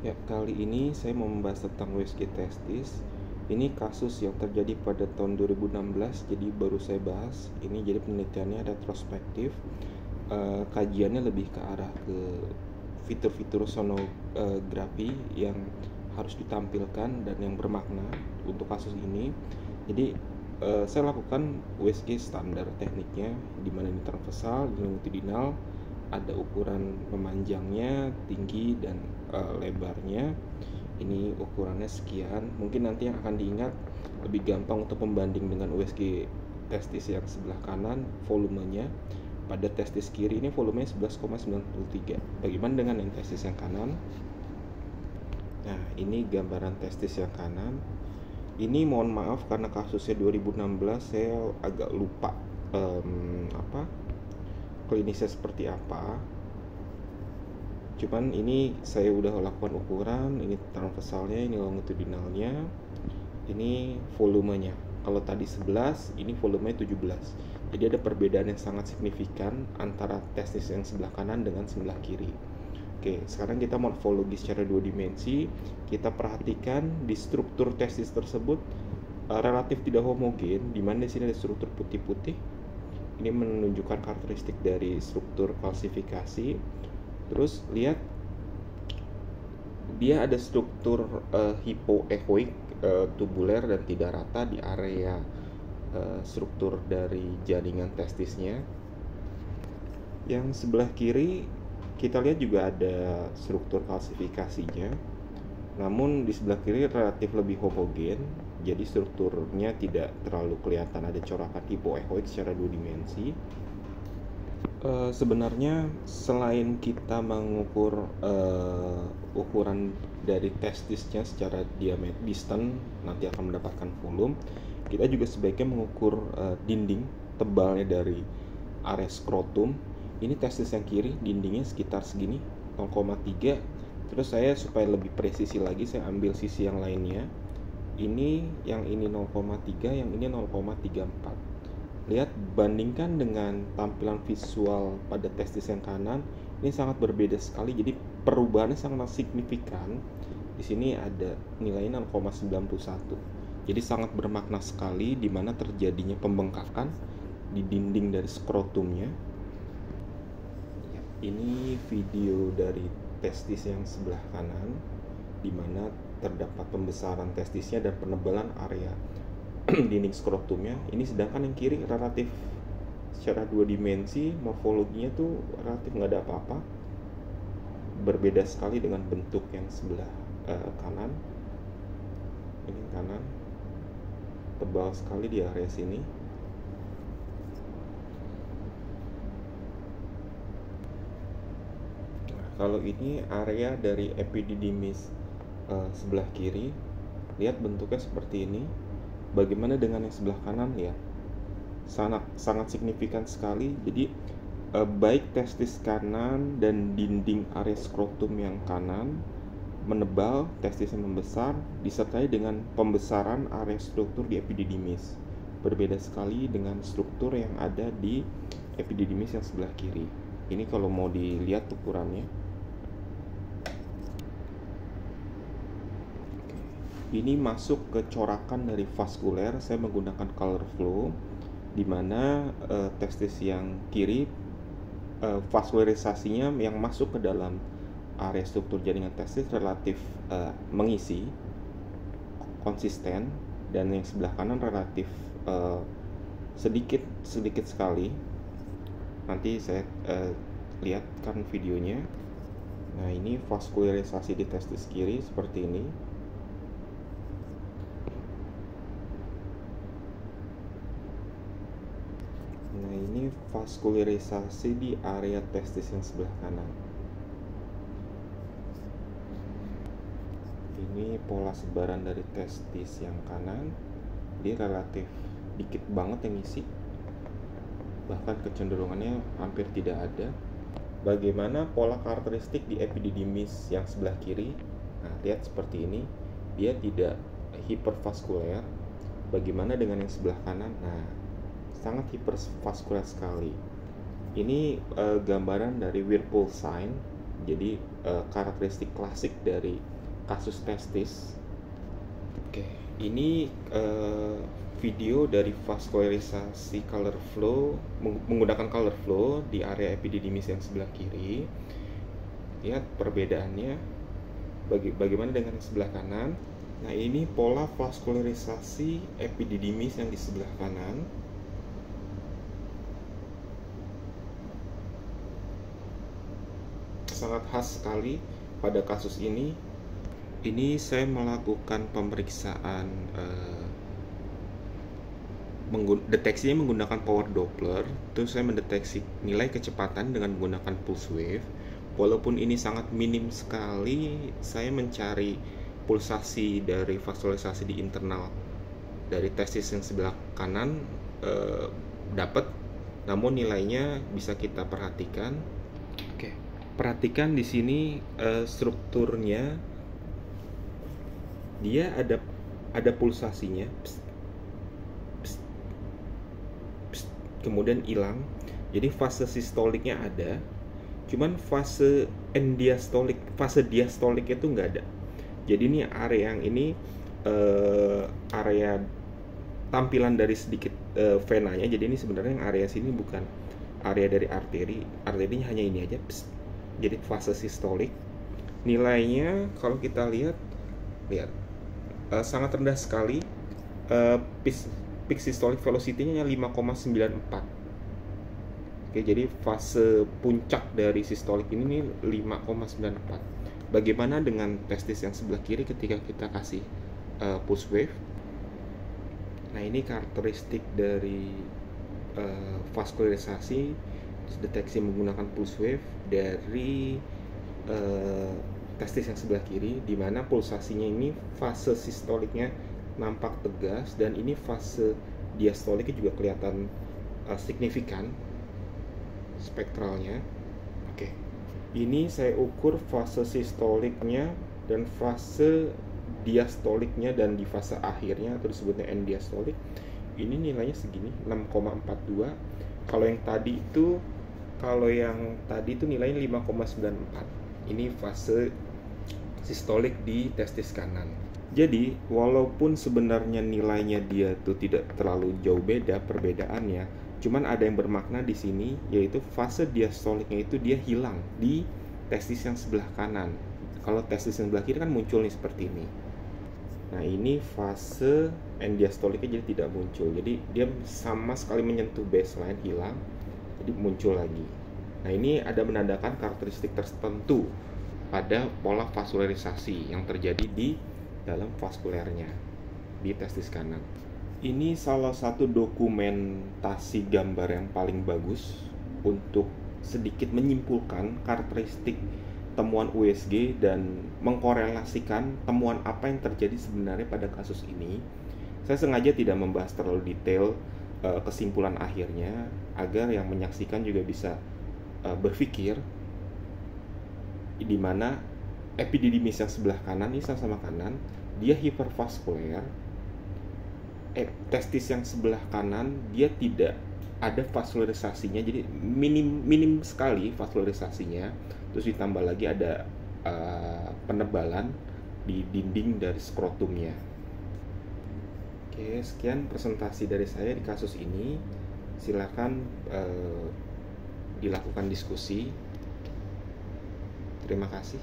Ya, kali ini saya mau membahas tentang USG testis. Ini kasus yang terjadi pada tahun 2016, jadi baru saya bahas. Ini jadi penelitiannya retrospektif. Kajiannya lebih ke arah ke fitur-fitur sonografi yang harus ditampilkan dan yang bermakna untuk kasus ini. Jadi saya lakukan USG standar tekniknya, di mana ini transversal, longitudinal, ada ukuran memanjangnya, tinggi, dan lebarnya. Ini ukurannya sekian. Mungkin nanti yang akan diingat lebih gampang untuk pembanding dengan USG testis yang sebelah kanan, volumenya. Pada testis kiri ini volumenya 11,93. Bagaimana dengan yang testis yang kanan? Nah, ini gambaran testis yang kanan. Ini mohon maaf karena kasusnya 2016, saya agak lupa klinisnya seperti apa. Cuman ini saya udah lakukan ukuran, ini transversalnya, ini longitudinalnya, ini volumenya. Kalau tadi 11, ini volumenya 17. Jadi ada perbedaan yang sangat signifikan antara testis yang sebelah kanan dengan sebelah kiri. Oke, sekarang kita morfologi secara dua dimensi. Kita perhatikan di struktur testis tersebut relatif tidak homogen, di mana di sini ada struktur putih-putih. Ini menunjukkan karakteristik dari struktur kalsifikasi. Terus lihat, dia ada struktur hipoechoic, tubuler dan tidak rata di area struktur dari jaringan testisnya. Yang sebelah kiri kita lihat juga ada struktur kalsifikasinya, namun di sebelah kiri relatif lebih homogen, jadi strukturnya tidak terlalu kelihatan ada corakan hipoechoic secara dua dimensi. Sebenarnya selain kita mengukur ukuran dari testisnya secara diameter distant, nanti akan mendapatkan volume, kita juga sebaiknya mengukur dinding tebalnya dari area skrotum. Ini testis yang kiri, dindingnya sekitar segini, 0,3. Terus saya supaya lebih presisi lagi, saya ambil sisi yang lainnya. Ini yang ini 0,3, yang ini 0,34. Lihat, bandingkan dengan tampilan visual pada testis yang kanan, ini sangat berbeda sekali. Jadi perubahannya sangat signifikan. Di sini ada nilainya 0,91. Jadi sangat bermakna sekali di mana terjadinya pembengkakan di dinding dari skrotumnya. Ini video dari testis yang sebelah kanan, di mana terdapat pembesaran testisnya dan penebalan area dinding skrotumnya. Ini sedangkan yang kiri relatif secara dua dimensi, morfologinya tuh relatif nggak ada apa-apa, berbeda sekali dengan bentuk yang sebelah kanan. Ini kanan tebal sekali di area sini. Nah, kalau ini area dari epididymis sebelah kiri, lihat bentuknya seperti ini. Bagaimana dengan yang sebelah kanan? Ya, sangat signifikan sekali. Jadi baik testis kanan dan dinding area skrotum yang kanan menebal, testisnya membesar, disertai dengan pembesaran area struktur di epididymis. Berbeda sekali dengan struktur yang ada di epididymis yang sebelah kiri. Ini kalau mau dilihat ukurannya. Ini masuk ke corakan dari vaskuler. Saya menggunakan color flow, di mana testis yang kiri vaskularisasinya yang masuk ke dalam area struktur jaringan testis relatif mengisi, konsisten, dan yang sebelah kanan relatif sedikit sekali. Nanti saya lihatkan videonya. Nah, ini vaskularisasi di testis kiri seperti ini. Nah, ini vaskularisasi di area testis yang sebelah kanan. Ini pola sebaran dari testis yang kanan. Dia relatif dikit banget yang isi, bahkan kecenderungannya hampir tidak ada. Bagaimana pola karakteristik di epididymis yang sebelah kiri? Nah, lihat seperti ini. Dia tidak hipervaskuler. Bagaimana dengan yang sebelah kanan? Nah, sangat hipervaskuler sekali. Ini gambaran dari Whirlpool sign. Jadi karakteristik klasik dari kasus testis. Oke, ini video dari vaskularisasi color flow menggunakan color flow di area epididymis yang sebelah kiri. Lihat perbedaannya bagaimana dengan yang sebelah kanan. Nah, ini pola vaskularisasi epididymis yang di sebelah kanan. Sangat khas sekali pada kasus ini. Ini saya melakukan pemeriksaan deteksinya menggunakan power Doppler. Terus saya mendeteksi nilai kecepatan dengan menggunakan pulse wave. Walaupun ini sangat minim sekali, saya mencari pulsasi dari vaskularisasi di internal dari testis yang sebelah kanan dapat, namun nilainya bisa kita perhatikan. Oke, perhatikan di sini strukturnya, dia ada pulsasinya, pst, pst, pst, kemudian hilang. Jadi fase sistoliknya ada, cuman fase diastolik itu nggak ada. Jadi ini area yang ini area tampilan dari sedikit venanya. Jadi ini sebenarnya yang area sini bukan area dari arterinya hanya ini aja. Pst. Jadi fase sistolik nilainya kalau kita lihat sangat rendah sekali. Peak systolic velocity-nya 5,94. Oke, jadi fase puncak dari sistolik ini 5,94. Bagaimana dengan testis yang sebelah kiri ketika kita kasih pulse wave? Nah, ini karakteristik dari vaskularisasi deteksi menggunakan pulse wave dari testis yang sebelah kiri, di mana pulsasinya ini fase sistoliknya nampak tegas dan ini fase diastoliknya juga kelihatan signifikan spektralnya. Oke, ini saya ukur fase sistoliknya dan fase diastoliknya, dan di fase akhirnya atau disebutnya end diastolik ini nilainya segini 6,42. Kalau yang tadi itu nilainya 5,94. Ini fase sistolik di testis kanan. Jadi walaupun sebenarnya nilainya dia tuh tidak terlalu jauh beda perbedaannya, cuman ada yang bermakna di sini, yaitu fase diastoliknya itu dia hilang di testis yang sebelah kanan. Kalau testis yang sebelah kiri kan muncul nih seperti ini. Nah, ini fase end diastoliknya jadi tidak muncul. Jadi dia sama sekali menyentuh baseline, hilang, jadi muncul lagi. Nah, ini ada menandakan karakteristik tertentu pada pola vaskularisasi yang terjadi di dalam vaskulernya di testis kanan. Ini salah satu dokumentasi gambar yang paling bagus untuk sedikit menyimpulkan karakteristik temuan USG dan mengkorelasikan temuan apa yang terjadi sebenarnya pada kasus ini. Saya sengaja tidak membahas terlalu detail kesimpulan akhirnya agar yang menyaksikan juga bisa berpikir di mana epididymis yang sebelah kanan ini sama-sama kanan, dia hipervaskuler. Testis yang sebelah kanan dia tidak ada vaskularisasinya, jadi minim sekali vaskularisasinya. Terus ditambah lagi ada penebalan di dinding dari skrotumnya. Oke, sekian presentasi dari saya di kasus ini. Silakan dilakukan diskusi. Terima kasih.